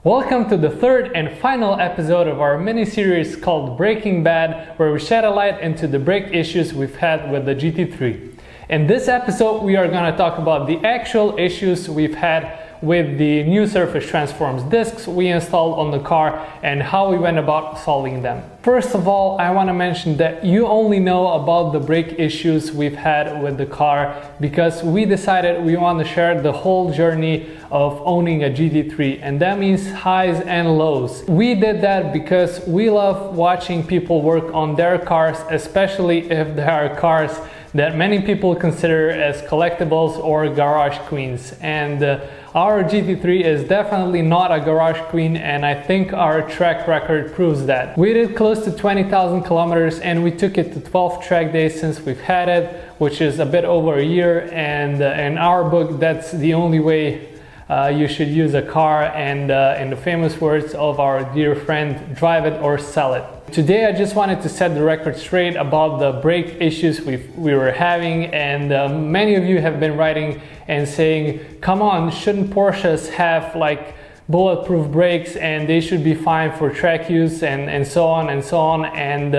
Welcome to the third and final episode of our mini-series called Breaking Bad, where we shed a light into the brake issues we've had with the GT3. In this episode, we are going to talk about the actual issues we've had with the new surface transforms discs we installed on the car and how we went about solving them. First of all, I want to mention that you only know about the brake issues we've had with the car because we decided we want to share the whole journey of owning a GT3, and that means highs and lows. We did that because we love watching people work on their cars, especially if they are cars that many people consider as collectibles or garage queens. And our GT3 is definitely not a garage queen, and I think our track record proves that. We did close to 20,000 kilometers and we took it to 12 track days since we've had it, which is a bit over a year, and in our book that's the only way you should use a car, and in the famous words of our dear friend, drive it or sell it. Today I just wanted to set the record straight about the brake issues we were having, and many of you have been writing and saying, come on, shouldn't Porsches have like bulletproof brakes and they should be fine for track use and so on and so on. And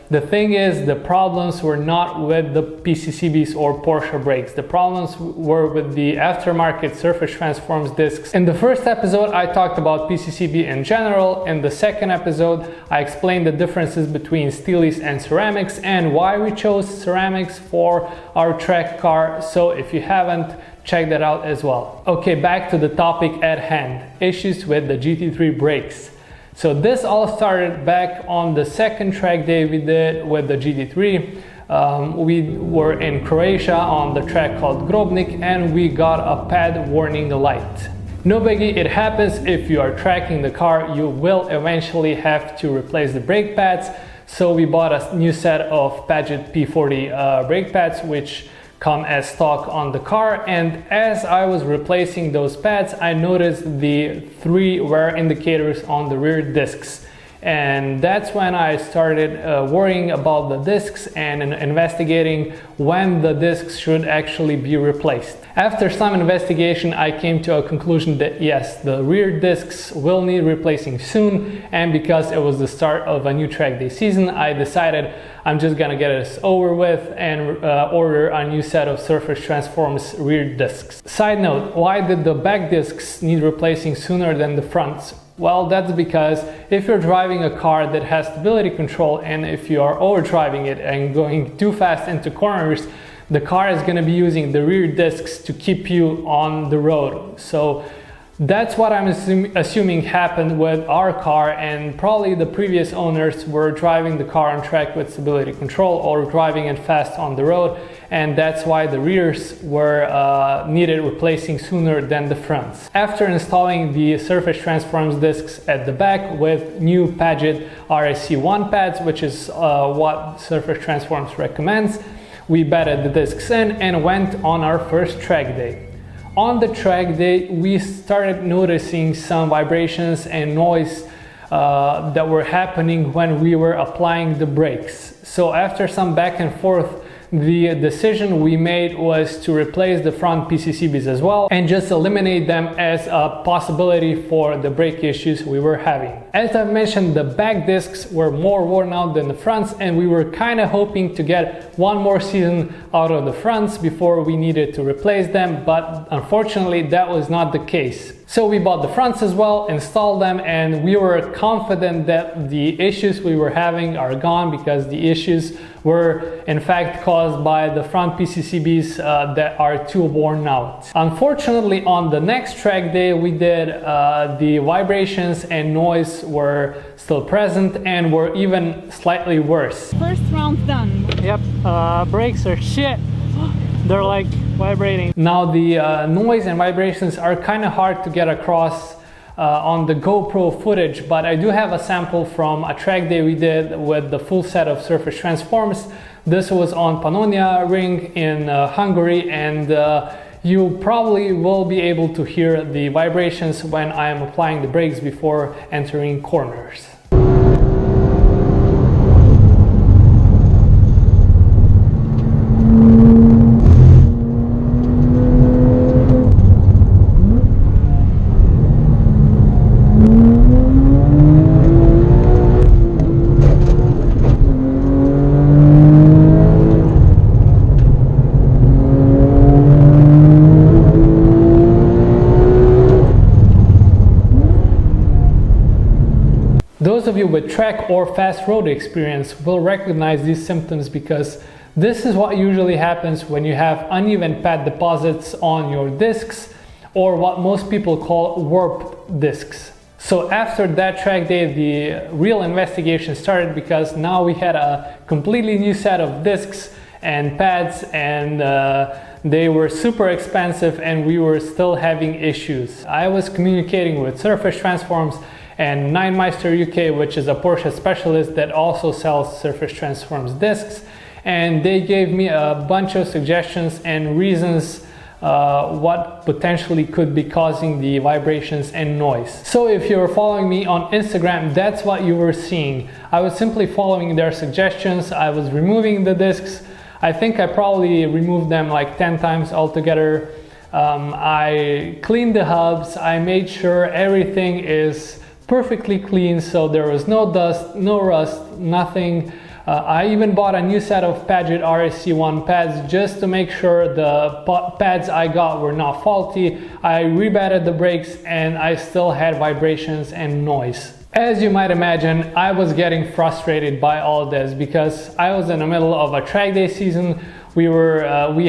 the thing is, the problems were not with the PCCBs or Porsche brakes. The problems were with the aftermarket surface transforms discs. In the first episode, I talked about PCCB in general. In the second episode, I explained the differences between steelies and ceramics and why we chose ceramics for our track car. So if you haven't, check that out as well. Okay, back to the topic at hand, issues with the GT3 brakes. So this all started back on the second track day we did with the GT3. We were in Croatia on the track called Grobnik, and we got a pad warning light. No biggie, it happens if you are tracking the car, you will eventually have to replace the brake pads. So we bought a new set of Paget P40 brake pads, which come as stock on the car, and as I was replacing those pads, I noticed the 3 wear indicators on the rear discs, and that's when I started worrying about the discs and investigating when the discs should actually be replaced. After some investigation, I came to a conclusion that yes, the rear discs will need replacing soon, and because it was the start of a new track day season, I decided I'm just gonna get this over with and order a new set of surface transforms rear discs. Side note, why did the back discs need replacing sooner than the fronts? Well, that's because if you're driving a car that has stability control, and if you are overdriving it and going too fast into corners, the car is going to be using the rear discs to keep you on the road. So that's what I'm assuming happened with our car, and probably the previous owners were driving the car on track with stability control or driving it fast on the road, and that's why the rears were needed replacing sooner than the fronts. After installing the surface transforms discs at the back with new Paget RSC1 pads, which is what Surface Transforms recommends, we bedded the discs in and went on our first track day. On the track day, we started noticing some vibrations and noise that were happening when we were applying the brakes. So after some back and forth, the decision we made was to replace the front PCCBs as well and just eliminate them as a possibility for the brake issues we were having. As I mentioned, the back discs were more worn out than the fronts, and we were kind of hoping to get one more season out of the fronts before we needed to replace them, but unfortunately that was not the case. So we bought the fronts as well, installed them, and we were confident that the issues we were having are gone because the issues were in fact caused by the front PCCBs that are too worn out. Unfortunately, on the next track day we did, the vibrations and noise were still present and were even slightly worse. First round done. Yep, brakes are shit. They're like vibrating. Now the noise and vibrations are kind of hard to get across on the GoPro footage, but I do have a sample from a track day we did with the full set of surface transforms. This was on Pannonia-Ring in Hungary, and you probably will be able to hear the vibrations when I am applying the brakes before entering corners. Those of you with track or fast road experience will recognize these symptoms because this is what usually happens when you have uneven pad deposits on your discs, or what most people call warped discs. So after that track day, the real investigation started, because now we had a completely new set of discs and pads, and they were super expensive and we were still having issues. I was communicating with Surface Transforms and Ninemeister UK, which is a Porsche specialist that also sells Surface Transforms discs, and they gave me a bunch of suggestions and reasons what potentially could be causing the vibrations and noise. So if you're following me on Instagram, that's what you were seeing. I was simply following their suggestions. I was removing the discs. I think I probably removed them like 10 times altogether. I cleaned the hubs. I made sure everything is perfectly clean, so there was no dust, no rust, nothing. I even bought a new set of Paget RSC1 pads just to make sure the pads I got were not faulty. I rebatted the brakes and I still had vibrations and noise. As you might imagine, I was getting frustrated by all this because I was in the middle of a track day season. We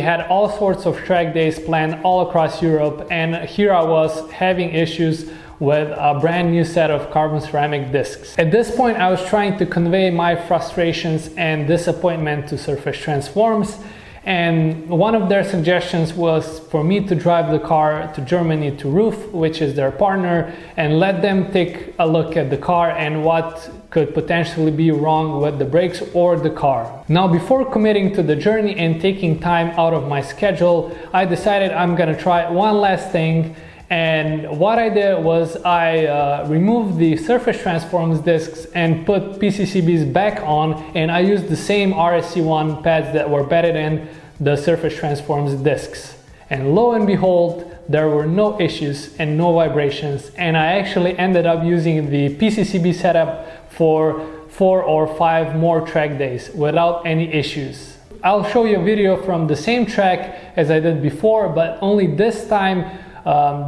had all sorts of track days planned all across Europe, and here I was having issues with a brand new set of carbon ceramic discs. At this point, I was trying to convey my frustrations and disappointment to Surface Transforms, and one of their suggestions was for me to drive the car to Germany to Roof, which is their partner, and let them take a look at the car and what could potentially be wrong with the brakes or the car. Now, before committing to the journey and taking time out of my schedule, I decided I'm gonna try one last thing. And what I did was I removed the Surface Transforms discs and put PCCBs back on, and I used the same RSC1 pads that were bedded in the Surface Transforms discs. And lo and behold, there were no issues and no vibrations, and I actually ended up using the PCCB setup for 4 or 5 more track days without any issues. I'll show you a video from the same track as I did before, but only this time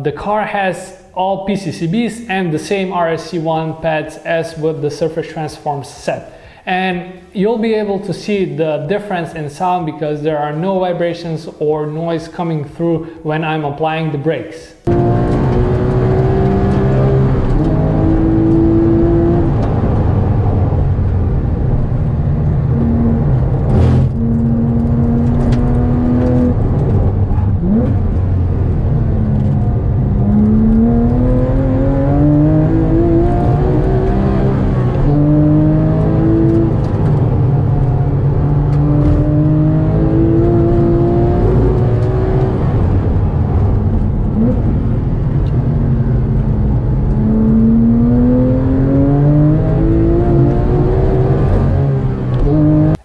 the car has all PCCBs and the same RSC1 pads as with the Surface Transforms set. And you'll be able to see the difference in sound because there are no vibrations or noise coming through when I'm applying the brakes.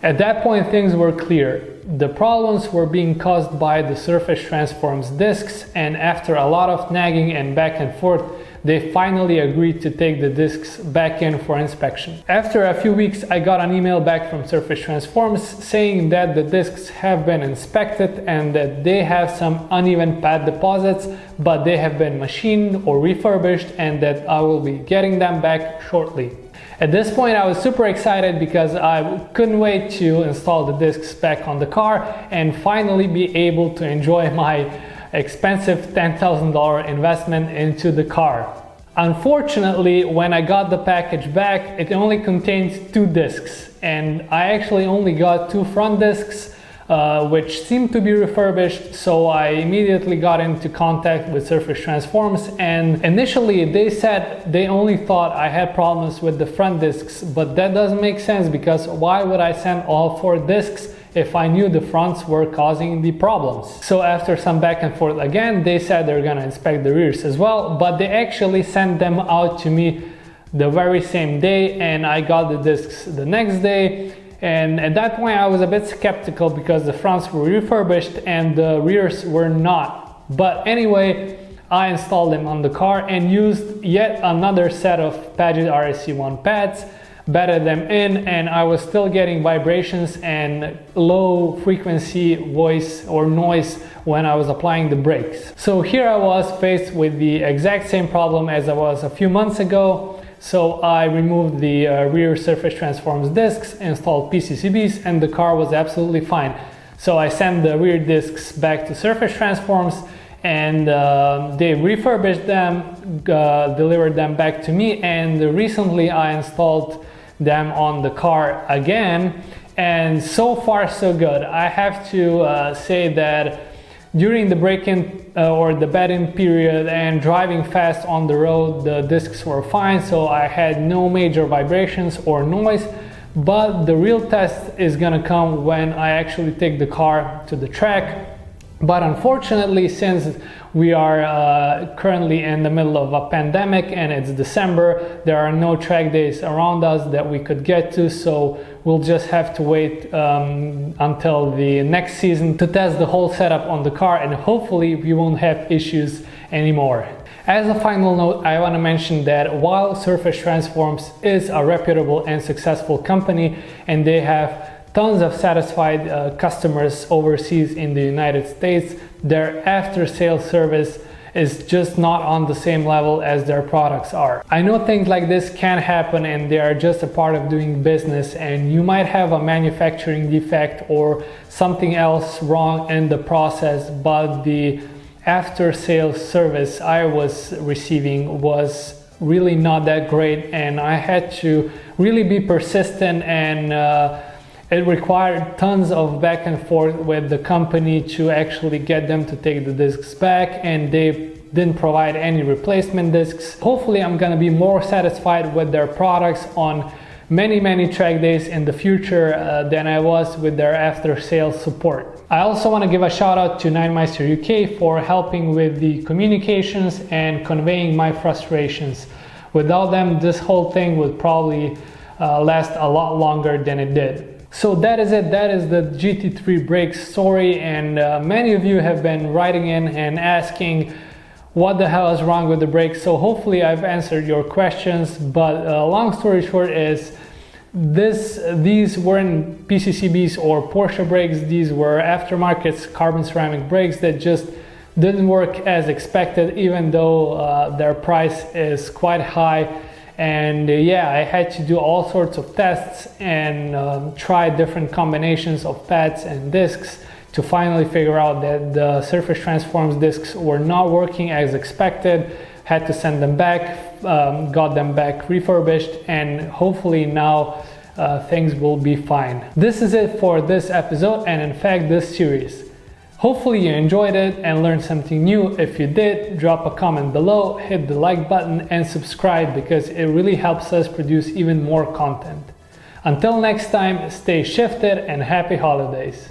At that point, things were clear. The problems were being caused by the Surface Transforms discs, and after a lot of nagging and back and forth, they finally agreed to take the discs back in for inspection. After a few weeks, I got an email back from Surface Transforms saying that the discs have been inspected and that they have some uneven pad deposits, but they have been machined or refurbished, and that I will be getting them back shortly. At this point, I was super excited because I couldn't wait to install the discs back on the car and finally be able to enjoy my expensive $10,000 investment into the car. Unfortunately, when I got the package back, it only contains 2 discs, and I actually only got 2 front discs, which seemed to be refurbished, so I immediately got into contact with Surface Transforms, and initially they said they only thought I had problems with the front discs, but that doesn't make sense because why would I send all 4 discs if I knew the fronts were causing the problems? So after some back and forth again, they said they're gonna inspect the rears as well, but they actually sent them out to me the very same day, and I got the discs the next day. And at that point I was a bit skeptical because the fronts were refurbished and the rears were not. But anyway, I installed them on the car and used yet another set of Paget RSC1 pads. batted them in, and I was still getting vibrations and low frequency voice or noise when I was applying the brakes. So here I was faced with the exact same problem as I was a few months ago. So I removed the rear surface transforms discs, installed PCCBs, and the car was absolutely fine. So I sent the rear discs back to surface transforms, and they refurbished them, delivered them back to me, and recently I installed them on the car again, and so far so good. I have to say that during the break-in or the bed-in period and driving fast on the road, the discs were fine, so I had no major vibrations or noise. But the real test is gonna come when I actually take the car to the track. But unfortunately, since we are currently in the middle of a pandemic and it's December, there are no track days around us that we could get to, so we'll just have to wait until the next season to test the whole setup on the car, and hopefully we won't have issues anymore. As a final note, I want to mention that while Surface Transforms is a reputable and successful company, and they have tons of satisfied customers overseas in the United States, their after-sales service is just not on the same level as their products are. I know things like this can happen and they are just a part of doing business, and you might have a manufacturing defect or something else wrong in the process, but the after-sales service I was receiving was really not that great, and I had to really be persistent, and it required tons of back and forth with the company to actually get them to take the discs back, and they didn't provide any replacement discs. Hopefully I'm gonna be more satisfied with their products on many track days in the future than I was with their after sales support. I also want to give a shout out to Ninemeister UK for helping with the communications and conveying my frustrations. Without them, this whole thing would probably last a lot longer than it did. So that is it. That is the GT3 brakes story, and many of you have been writing in and asking what the hell is wrong with the brakes. So hopefully I've answered your questions, but long story short is these weren't PCCBs or Porsche brakes. These were aftermarket carbon ceramic brakes that just didn't work as expected, even though their price is quite high. And yeah, I had to do all sorts of tests and try different combinations of pads and discs to finally figure out that the Surface Transforms discs were not working as expected. Had to send them back, got them back refurbished, and hopefully now things will be fine. This is it for this episode, and in fact this series. Hopefully you enjoyed it and learned something new. If you did, drop a comment below, hit the like button and subscribe, because it really helps us produce even more content. Until next time, stay shifted and happy holidays.